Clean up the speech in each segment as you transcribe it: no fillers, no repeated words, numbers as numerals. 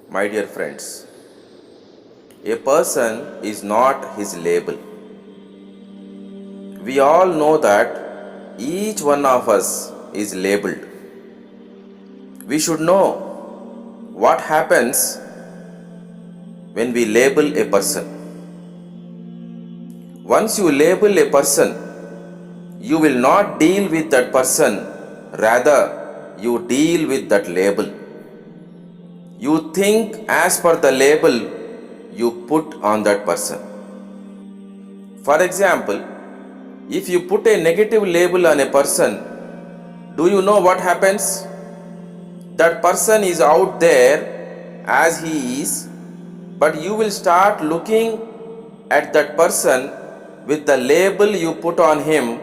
My dear friends, a person is not his label. We all know that each one of us is labeled. We should know what happens when we label a person. Once you label a person, you will not deal with that person, rather, you deal with that label. You think as per the label you put on that person. For example, if you put a negative label on a person, do you know what happens? That person is out there as he is, but you will start looking at that person with the label you put on him,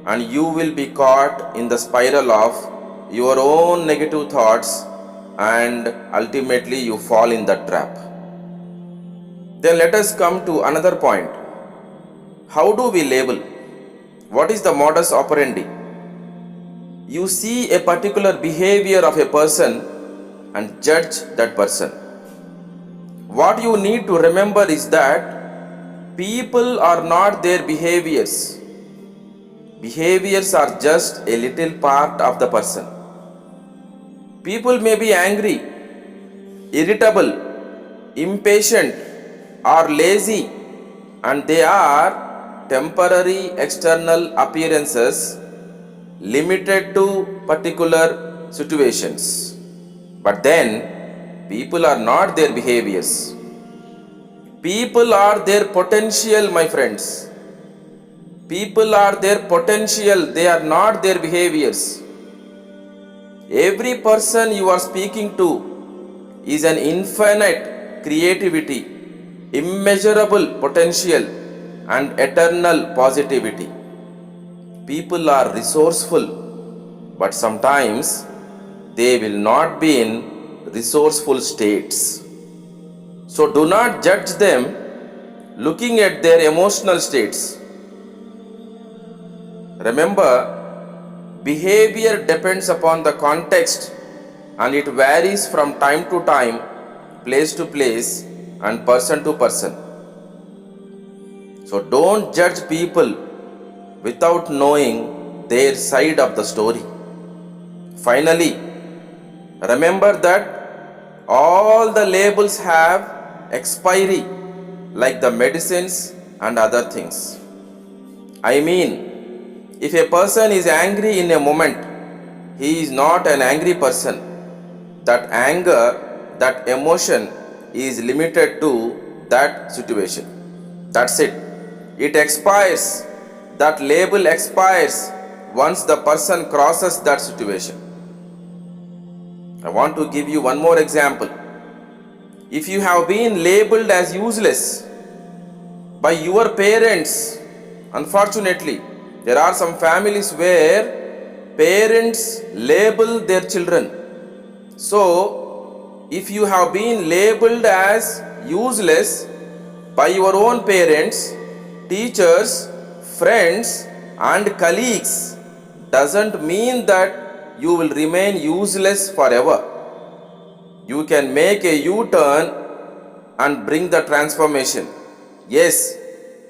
and you will be caught in the spiral of your own negative thoughts, and ultimately you fall in that trap. Then let us come to another point. How do we label? What is the modus operandi? You see a particular behavior of a person and judge that person. What you need to remember is that people are not their behaviors. Behaviors are just a little part of the person. People may be angry, irritable, impatient, or lazy, and they are temporary external appearances limited to particular situations. But then, people are not their behaviors. People are their potential, my friends. People are their potential, they are not their behaviors. Every person you are speaking to is an infinite creativity, immeasurable potential, and eternal positivity. People are resourceful, but sometimes they will not be in resourceful states. So do not judge them looking at their emotional states. Remember, behavior depends upon the context and it varies from time to time, place to place, and person to person. So don't judge people without knowing their side of the story. Finally, remember that all the labels have expiry, like the medicines and other things. I mean, if a person is angry in a moment, he is not an angry person. That anger, that emotion is limited to that situation. That's it. It expires. That label expires once the person crosses that situation. I want to give you one more example. If you have been labeled as useless by your parents, unfortunately, there are some families where parents label their children. So, if you have been labeled as useless by your own parents, teachers, friends, and colleagues, doesn't mean that you will remain useless forever. You can make a U-turn and bring the transformation. Yes,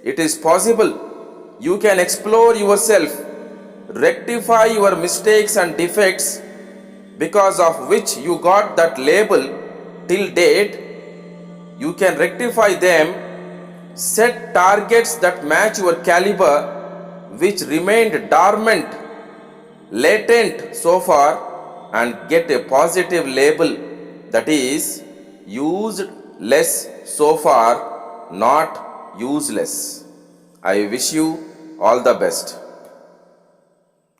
it is possible. You can explore yourself, rectify your mistakes and defects because of which you got that label till date. You can rectify them, set targets that match your caliber, which remained dormant, latent so far, and get a positive label, that is, used less so far, not useless. I wish you all the best.